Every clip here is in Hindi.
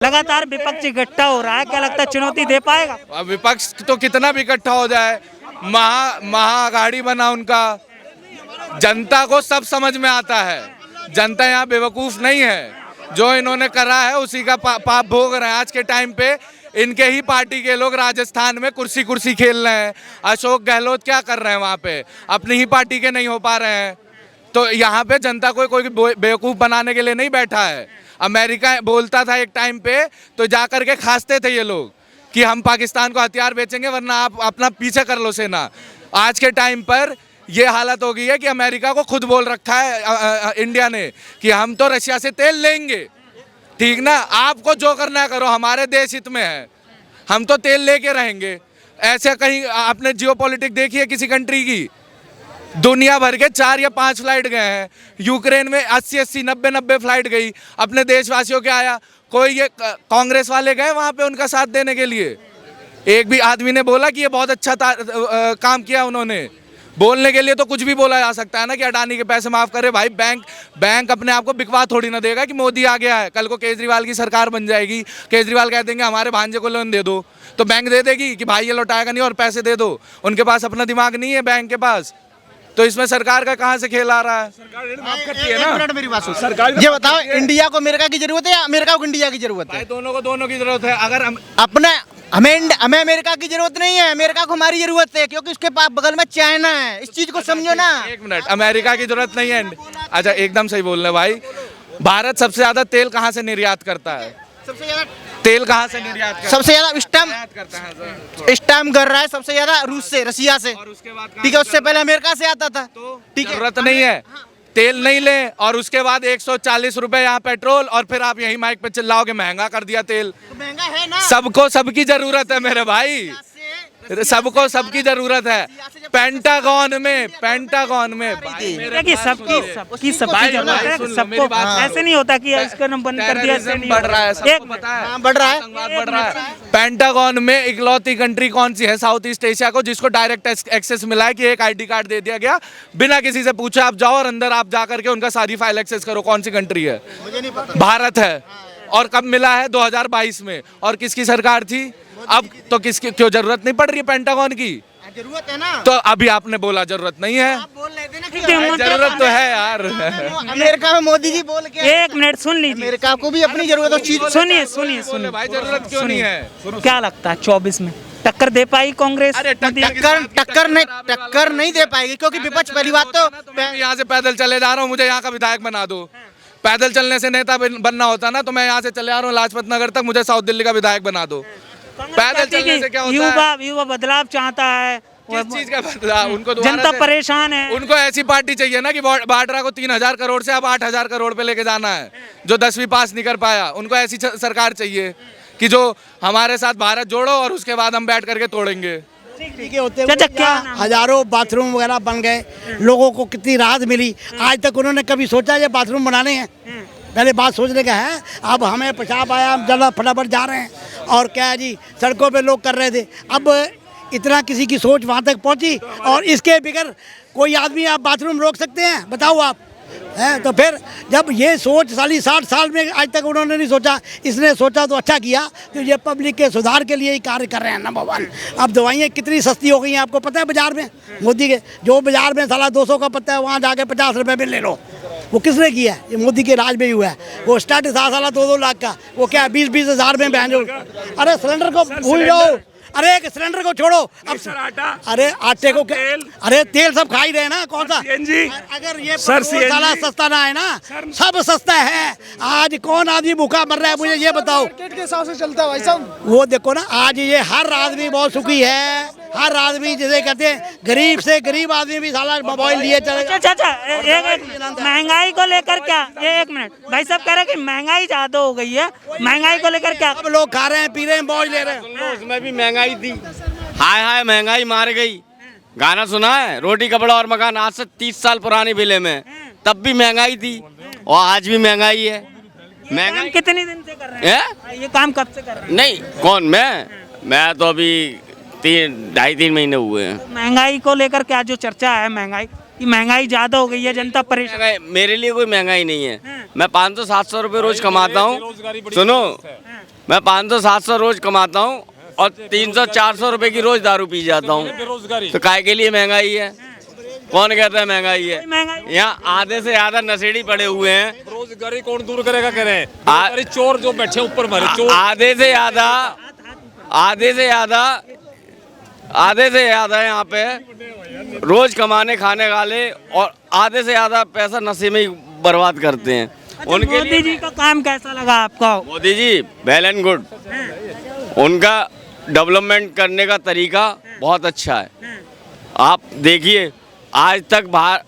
लगातार विपक्ष इकट्ठा हो रहा है, क्या लगता है चुनौती दे पाएगा? अब विपक्ष तो कितना भी इकट्ठा हो जाए, महाआघाड़ी बना उनका, जनता को सब समझ में आता है। जनता यहाँ बेवकूफ नहीं है, जो इन्होंने करा है उसी का पाप भोग रहे हैं। आज के टाइम पे इनके ही पार्टी के लोग राजस्थान में कुर्सी कुर्सी खेल रहे हैं। अशोक गहलोत क्या कर रहे हैं वहाँ पे, अपनी ही पार्टी के नहीं हो पा रहे हैं। तो यहाँ पे जनता को कोई बेवकूफ बनाने के लिए नहीं बैठा है। अमेरिका बोलता था एक टाइम पे, तो जा करके खासते थे ये लोग कि हम पाकिस्तान को हथियार बेचेंगे, वरना आप अपना पीछे कर लो सेना। आज के टाइम पर ये हालत हो गई है कि अमेरिका को खुद बोल रखा है इंडिया ने कि हम तो रशिया से तेल लेंगे, ठीक ना, आपको जो करना है करो, हमारे देश हित में है, हम तो तेल लेके रहेंगे। ऐसे कहीं आपने जियोपॉलिटिक्स देखी है किसी कंट्री की? दुनिया भर के 4 या 5 फ्लाइट गए हैं। यूक्रेन में 80-80, 90-90 फ्लाइट गई अपने देशवासियों के आया। कोई ये कांग्रेस वाले गए वहाँ पे उनका साथ देने के लिए? एक भी आदमी ने बोला कि ये बहुत अच्छा काम किया उन्होंने? बोलने के लिए तो कुछ भी बोला जा सकता है ना कि अडानी के पैसे माफ करे। भाई बैंक अपने आप को बिकवा थोड़ी ना देगा कि मोदी आ गया है, कल को केजरीवाल की सरकार बन जाएगी, केजरीवाल कह देंगे हमारे भांजे को लोन दे दो, तो बैंक दे देगी कि भाई ये लौटाएगा नहीं और पैसे दे दो। उनके पास अपना दिमाग नहीं है बैंक के पास। तो इसमें सरकार का कहाँ से खेल आ रहा है? सरकार मेरी बात सुन। सरकार ये बताओ, इंडिया को अमेरिका की जरूरत है या अमेरिका को इंडिया की जरूरत है? दोनों को दोनों की जरूरत है। अगर हमें अमेरिका की जरूरत नहीं है, अमेरिका को हमारी जरूरत है, क्योंकि उसके पास बगल में चाइना है। इस चीज को समझो ना। एक मिनट, अमेरिका की जरूरत नहीं है। अच्छा, एकदम सही बोल रहे भाई। भारत सबसे ज्यादा तेल कहाँ से निर्यात करता है? सबसे ज्यादा तेल कहाँ से निर्यात करता है? सबसे ज्यादा स्टैम्प कर रहा है सबसे ज्यादा रूस से, रशिया से, ठीक है। उससे पहले अमेरिका से आता था, ठीक है। जरूरत नहीं है, तेल नहीं ले, और उसके बाद 140 रुपए यहाँ पेट्रोल, और फिर आप यही माइक पे चिल्लाओगे महंगा कर दिया तेल। तो महंगा है ना। सबको सबकी जरूरत है मेरे भाई, सबको सबकी जरूरत है। पेंटागन में सबकी सबकी जरूरत है सबको। ऐसे नहीं होता कि इसका नाम बंद कर दिया, ऐसे नहीं बढ़ रहा है, सबको पता है, बढ़ रहा है। पेंटागन में इकलौती कंट्री कौन सी है साउथ ईस्ट एशिया को जिसको डायरेक्ट एक्सेस मिला है कि एक आईडी कार्ड दे दिया गया, बिना किसी से पूछे आप जाओ और अंदर आप जा करके उनका सारी फाइल एक्सेस करो। कौन सी कंट्री है? मुझे नहीं पता। भारत है। और कब मिला है? 2022 में। और किसकी सरकार थी? अब तो किसकी, क्यों जरूरत नहीं पड़ रही है पेंटागन की? जरूरत है ना। तो अभी आपने बोला जरूरत नहीं है। आप बोल रहे थे ना कि जरूरत तो है यार। अमेरिका में मोदी जी बोल के, एक मिनट सुन लीजिए, अमेरिका को भी अपनी जरूरत है। चीज सुनिए भाई, जरूरत क्यों नहीं है? क्या लगता है 24 में टक्कर दे पाई कांग्रेस? टक्कर नहीं दे पाएगी, क्योंकि विपक्ष पहली बात तो मैं यहाँ से पैदल चले जा रहा हूँ, मुझे यहाँ का विधायक बना दो। पैदल चलने से नेता बनना होता ना, तो मैं यहाँ से चले आ रहा हूँ लाजपत नगर तक, मुझे साउथ दिल्ली का विधायक बना दो। पैदल चलने से क्या होता है? युवा बदलाव चाहता है। किस चीज का बदलाव? उनको जनता परेशान है। उनको ऐसी पार्टी चाहिए ना कि वाड्रा को 3000 करोड़ से अब 8000 करोड़ पे लेके जाना है, जो 10वीं पास नहीं कर पाया। उनको ऐसी सरकार चाहिए कि जो हमारे साथ भारत जोड़ो और उसके बाद हम बैठ करके तोड़ेंगे। क्या हजारों बाथरूम वगैरह बन गए, लोगों को कितनी राहत मिली। आज तक उन्होंने कभी सोचा ये बाथरूम बनाने हैं? पहले बात सोचने का है। अब हमें पेशाब आया, हम जल्द फटाफट जा रहे हैं, और क्या है जी, सड़कों पे लोग कर रहे थे। अब इतना किसी की सोच वहाँ तक पहुँची, और इसके बगैर कोई आदमी आप बाथरूम रोक सकते हैं? बताओ आप, है? तो फिर जब ये सोच 60 साल में आज तक उन्होंने नहीं सोचा, इसने सोचा तो अच्छा किया। तो ये पब्लिक के सुधार के लिए ही कार्य कर रहे हैं, नंबर 1। अब दवाइयाँ कितनी सस्ती हो गई हैं, आपको पता है? बाजार में मोदी के, जो बाजार में 250 का पत्ता है, वहाँ जाके 50 रुपये में ले लो। वो किसने किया है? ये मोदी के राज में ही हुआ है। वो स्टार्ट था 2-2 लाख का, वो क्या 20-20 हज़ार में बहन। अरे सिलेंडर को भूल जाओ, अरे एक सिलेंडर को छोड़ो, अब अरे आटे को अरे तेल सब खा ही रहे ना, कौन सा? अगर ये साला सस्ता ना है ना, सब सस्ता है। आज कौन आदमी भूखा मर रहा है, मुझे ये बताओ। मार्केट के हिसाब से चलता है भाई साहब। वो देखो ना, आज ये हर आदमी बहुत सुखी है। हर आदमी जिसे कहते हैं गरीब से गरीब आदमी भी साला मोबाइल लिए चलेगा। महंगाई को लेकर क्या? एक मिनट, भाई साहब कह रहे हैं कि महंगाई ज्यादा हो गई है, महंगाई को लेकर क्या? अब लोग खा रहे हैं, पी रहे हैं, मौज ले रहे हैं। उसमें भी महंगाई थी। हाय हाय महंगाई मार गई। गाना सुना है, रोटी कपड़ा और मकान, आज से 30 साल पुरानी फिल्म है, तब भी महंगाई थी और आज भी महंगाई है। महंगाई कितने दिन से कर रहे हैं? ये काम कब से कर रहे हैं? नहीं, कौन? मैं तो अभी 2.5-3 महीने हुए हैं। महंगाई को लेकर क्या जो चर्चा है, महंगाई ज्यादा हो गई है, जनता परेशान। मेरे लिए कोई महंगाई नहीं है। मैं 500-700 रुपये रोज कमाता हूँ, सुनो, मैं 500-700 रोज कमाता हूँ और 300-400 रुपए की रोज दारू पी जाता हूँ, तो काय के लिए महंगाई है? कौन कहता है महंगाई है? यहाँ आधे से ज्यादा नशेड़ी पड़े हुए हैं। बेरोजगारी कौन दूर करेगा? कह रहे हैं चोर जो बैठे ऊपर मारे चोर। आधे से ज्यादा यहाँ पे रोज कमाने खाने वाले और आधे से ज्यादा पैसा नशे में ही बर्बाद करते हैं। उनके मोदी जी का काम कैसा लगा आपको? Modi ji well and good, उनका डेवलपमेंट करने का तरीका बहुत अच्छा है। आप देखिए, आज तक बाहर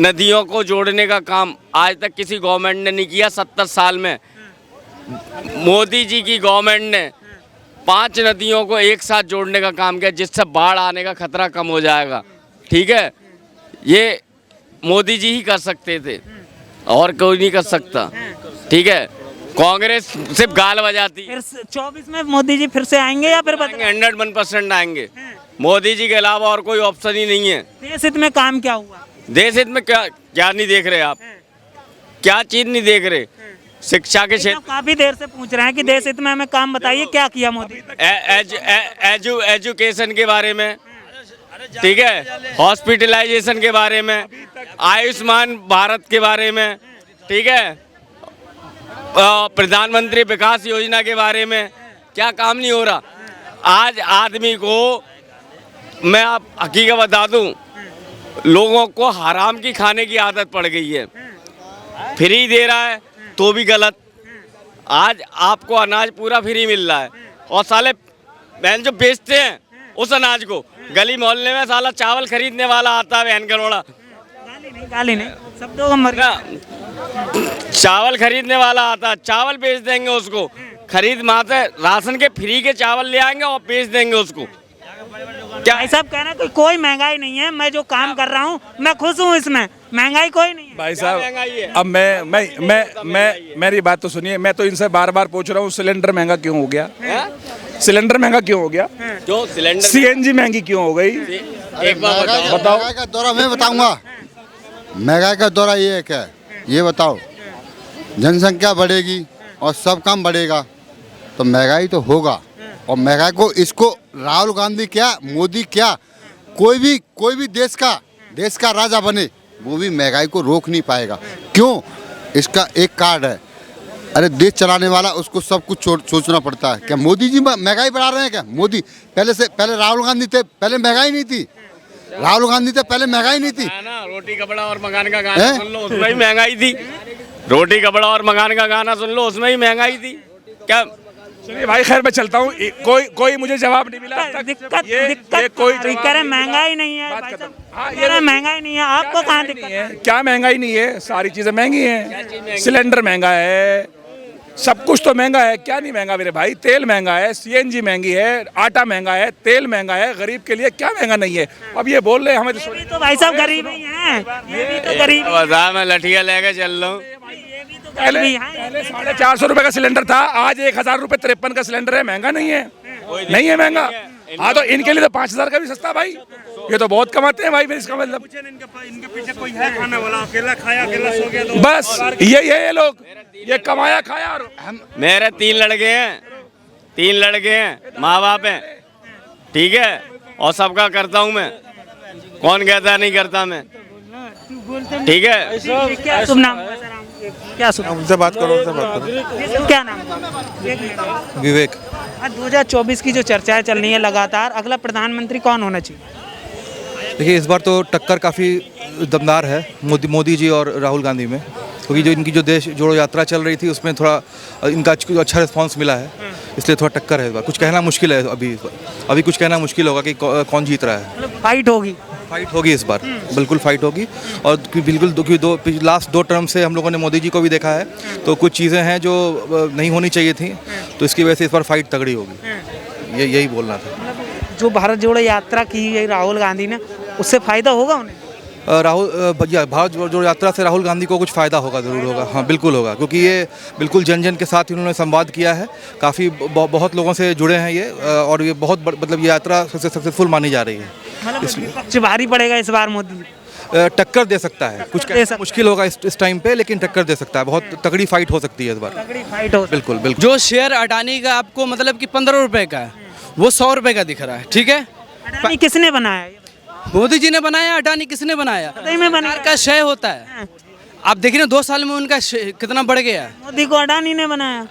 नदियों को जोड़ने का काम आज तक किसी गवर्नमेंट ने नहीं किया। 70 साल में मोदी जी की गवर्नमेंट ने 5 नदियों को एक साथ जोड़ने का काम किया, जिससे बाढ़ आने का खतरा कम हो जाएगा। ठीक है, ये मोदी जी ही कर सकते थे और कोई नहीं कर सकता। ठीक है, कांग्रेस सिर्फ गाल बजाती। फिर 24 में मोदी जी फिर से आएंगे या फिर 101% आएंगे। मोदी जी के अलावा और कोई ऑप्शन ही नहीं है। देश हित में काम क्या हुआ? देश हित में क्या नहीं देख रहे आप? क्या चीज नहीं देख रहे? शिक्षा के क्षेत्र, काफी देर से पूछ रहे हैं कि देश हित में हमें काम बताइए, क्या किया मोदी? एजुकेशन के बारे में, ठीक है, हॉस्पिटलाइजेशन के बारे में, आयुष्मान भारत के बारे में, ठीक है, प्रधानमंत्री विकास योजना के बारे में क्या काम नहीं हो रहा? आज आदमी को मैं आप हकीकत बता दूं, लोगों को हराम की खाने की आदत पड़ गई है। फ्री दे रहा है तो भी गलत। आज आपको अनाज पूरा फ्री मिल रहा है और साले बहन जो बेचते हैं उस अनाज को, गली मोहल्ले में साला चावल खरीदने वाला आता है बहन करोड़ा। गाली नहीं, शब्दों का मर चावल खरीदने वाला आता है, चावल बेच देंगे उसको, खरीद माते राशन के फ्री के चावल ले आएंगे और बेच देंगे उसको। क्या भाई साहब कह रहे हैं कोई महंगाई नहीं है, मैं जो काम कर रहा हूँ मैं खुश हूँ, इसमें महंगाई कोई नहीं है। भाई साहब अब मैं मेरी बात तो सुनिए, मैं तो इनसे बार बार पूछ रहा हूँ सिलेंडर महंगा क्यों हो गया? सिलेंडर महंगा क्यों हो गया? जो सिलेंडर सीएनजी महंगी क्यों हो गई? एक बार बताओ। महंगाई का दौरा मैं बताऊंगा। महंगाई का दौरा ये है, ये बताओ, जनसंख्या बढ़ेगी और सब काम बढ़ेगा तो महंगाई तो होगा। और महंगाई को इसको राहुल गांधी क्या, मोदी क्या, कोई भी देश का राजा बने वो भी महंगाई को रोक नहीं पाएगा। क्यों? इसका एक कार्ड है, अरे देश चलाने वाला उसको सब कुछ सोचना पड़ता है। क्या मोदी जी महंगाई बढ़ा रहे हैं? क्या मोदी पहले राहुल गांधी थे, पहले महंगाई नहीं थी। राहुल गांधी थे, पहले महंगाई नहीं थी ना। रोटी कपड़ा और मकान का गाना सुन लो, उसमें ही महंगाई थी। रोटी कपड़ा और मकान का गाना सुन लो, उसमें ही महंगाई थी। क्या? चलिए भाई, खैर मैं चलता हूँ। कोई मुझे जवाब नहीं मिला। दिक्कत कोई कह रहे महंगाई नहीं है, महंगाई नहीं है, आपको कहाँ दिक्कत है? क्या महंगाई नहीं है? सारी चीजें महंगी हैं। सिलेंडर महंगा है, सब कुछ तो महंगा है। क्या नहीं महंगा मेरे भाई? तेल महंगा है, सीएनजी महंगी है, आटा महंगा है, तेल महंगा है। गरीब के लिए क्या महंगा नहीं है? अब ये बोल रहे हमें तो भाई साहब गरीब ही हैं, ये भी तो गरीब। मैं लठिया लेके चल रहा हूँ। पहले 450 रुपए का सिलेंडर था, आज 1000 रुपए 53 का सिलेंडर है। महंगा नहीं है? नहीं है महंगा। हाँ तो इनके लिए तो 5000 का भी सस्ता भाई। ये तो बहुत कमाते हैं भाई। फिर इसका मतलब इनके पीछे कोई है खाने वाला? अकेला खाया, अकेला सो गया तो बस यही है। ये लोग ये कमाया खाया। और मेरे 3 लड़के हैं, माँ बाप हैं, ठीक है, और सबका करता हूँ मैं। कौन कहता नहीं करता मैं? ठीक है। क्या शुभ नाम? क्या शुभ? उनसे बात करो। क्या नाम? विवेक। 2024 की जो चर्चाएं चल रही है लगातार, अगला प्रधानमंत्री कौन होना चाहिए? देखिए इस बार तो टक्कर काफ़ी दमदार है मोदी जी और राहुल गांधी में, क्योंकि जो इनकी जो देश जोड़ो यात्रा चल रही थी उसमें थोड़ा इनका अच्छा रिस्पांस मिला है, इसलिए थोड़ा टक्कर है इस बार। कुछ कहना मुश्किल है अभी कुछ कहना मुश्किल होगा कि कौन जीत रहा है। मतलब फाइट होगी इस बार, बिल्कुल फाइट होगी। और बिल्कुल लास्ट 2 टर्म से हम लोगों ने मोदी जी को भी देखा है, तो कुछ चीज़ें हैं जो नहीं होनी चाहिए थी, तो इसकी वजह से इस बार फाइट तगड़ी होगी। यही बोलना था। जो भारत जोड़ो यात्रा की है राहुल गांधी ने, उससे फायदा होगा उन्हें? भारत जोड़ो यात्रा से राहुल गांधी को कुछ फ़ायदा होगा, ज़रूर होगा। हाँ बिल्कुल होगा, क्योंकि ये बिल्कुल जन जन के साथ इन्होंने संवाद किया है। काफ़ी बहुत लोगों से जुड़े हैं ये, और ये बहुत मतलब ये यात्रा सक्सेसफुल मानी जा रही है। इसलिए पक्ष भारी पड़ेगा इस बार मोदी? टक्कर दे सकता है। कुछ दे सकता मुश्किल होगा इस टाइम पे, लेकिन टक्कर दे सकता है। बहुत तगड़ी फाइट हो सकती है इस बार। तगड़ी फाइट हो। बिल्कुल बिल्कुल। जो शेयर अडानी का आपको मतलब कि 15 रुपए का है, वो 100 रुपए का दिख रहा है, ठीक है। अडानी किसने बनाया है? मोदी जी ने बनाया, अडानी किसने बनाया? सही में बनाया। सरकार का क्षय होता है। आप देखिए ना 2 साल में उनका कितना बढ़ गया है। मोदी को अडानी ने बनाया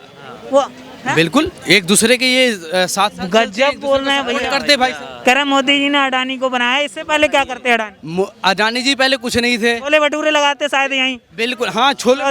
वो। बिल्कुल, एक दूसरे के ये साथ गजब बोल रहे हैं भैया। करते भाई। कह रहे मोदी जी ने अडानी को बनाया, इससे पहले क्या करते अडानी? अडानी जी पहले कुछ नहीं थे। छोले भटूरे लगाते शायद यहीं। बिल्कुल, हाँ, छोले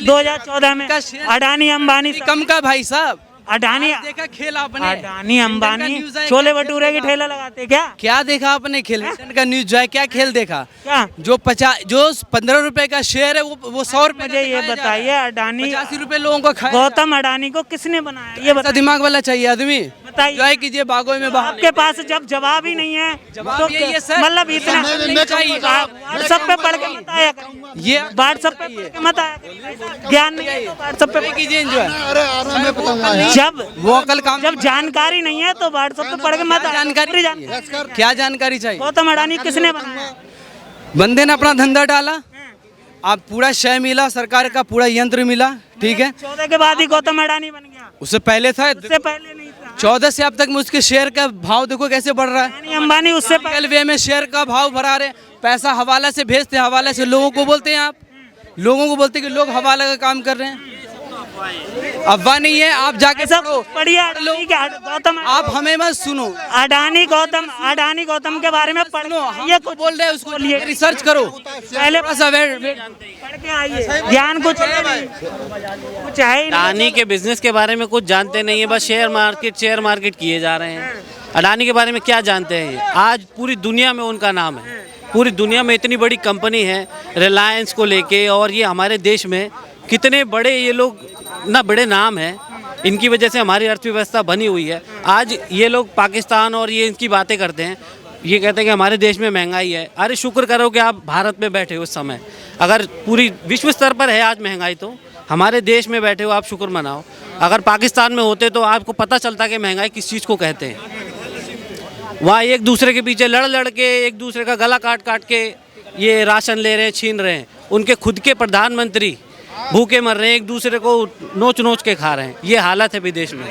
2014 में अडानी अंबानी कम का भाई साहब। अडानी देखा खेल आपने? अडानी अंबानी छोले भटूरे की ठेला लगाते क्या देखा आपने खेल? का न्यूज जो है, क्या खेल देखा? क्या जो 15 रुपए का शेयर है वो 100 रुपए। मुझे ये बताइए, अडानी 85 रुपए लोगों को खाया। गौतम अडानी को किसने बनाया? ये ऐसा दिमाग वाला चाहिए आदमी। बताइए। एंजॉय कीजिए बागों में बाहर। आपके पास जब जवाब ही नहीं है तो ये सर, मतलब इतना चाहिए। व्हाट्सएप पे पढ़ के मत आया करो। ये व्हाट्सएप पे पढ़ के मत आया करो। ज्ञान नहीं है तो व्हाट्सएप पे कीजिए एंजॉय। जब जानकारी नहीं है तो व्हाट्सएप पे पढ़ के मत आया। जानकारी क्या जानकारी चाहिए? गौतम अडानी किसने बनाया? बंदे ने अपना धंधा डाला, आप पूरा शय मिला, सरकार का पूरा यंत्र मिला, ठीक है। 14 के बाद ही गौतम अडानी बन गया, उससे पहले था। उससे पहले नहीं था। 14 से अब तक में उसके शेयर का भाव देखो कैसे बढ़ रहा है। अडानी अंबानी उससे पहले रेलवे में शेयर का भाव बढ़ा रहे, पैसा हवाला से भेजते, हवाले से लोगों को बोलते हैं। आप लोगों को बोलते हैं कि लोग हवाला का काम कर रहे हैं। अफवाह नहीं है, आप जाके सब पढ़ो। पढ़िए अडानी के गौतम। आप हमें मत सुनो। अडानी गौतम के बारे में पढ़ो। ये कुछ बोल रहे हैं, उसको रिसर्च करो पहले थोड़ा सा। पढ़ के आइए, ज्ञान कुछ है नहीं, कुछ है ही नहीं। अडानी के बिजनेस के बारे में कुछ जानते नहीं है, बस शेयर मार्केट किए जा रहे हैं। अडानी के बारे में क्या जानते हैं? आज पूरी दुनिया में उनका नाम है, पूरी दुनिया में इतनी बड़ी कंपनी है रिलायंस को लेके, और ये हमारे देश में कितने बड़े ये लोग ना बड़े नाम है, इनकी वजह से हमारी अर्थव्यवस्था बनी हुई है। आज ये लोग पाकिस्तान और ये इनकी बातें करते हैं, ये कहते हैं कि हमारे देश में महंगाई है। अरे शुक्र करो कि आप भारत में बैठे हो उस समय। अगर पूरी विश्व स्तर पर है आज महंगाई, तो हमारे देश में बैठे हो, आप शुक्र मनाओ। अगर पाकिस्तान में होते तो आपको पता चलता कि महंगाई किस चीज़ को कहते हैं। वहाँ एक दूसरे के पीछे लड़ के एक दूसरे का गला काट के ये राशन ले रहे हैं, छीन रहे हैं। उनके खुद के प्रधानमंत्री भूखे मर रहे हैं, एक दूसरे को नोच के खा रहे हैं। ये हालत है विदेश में।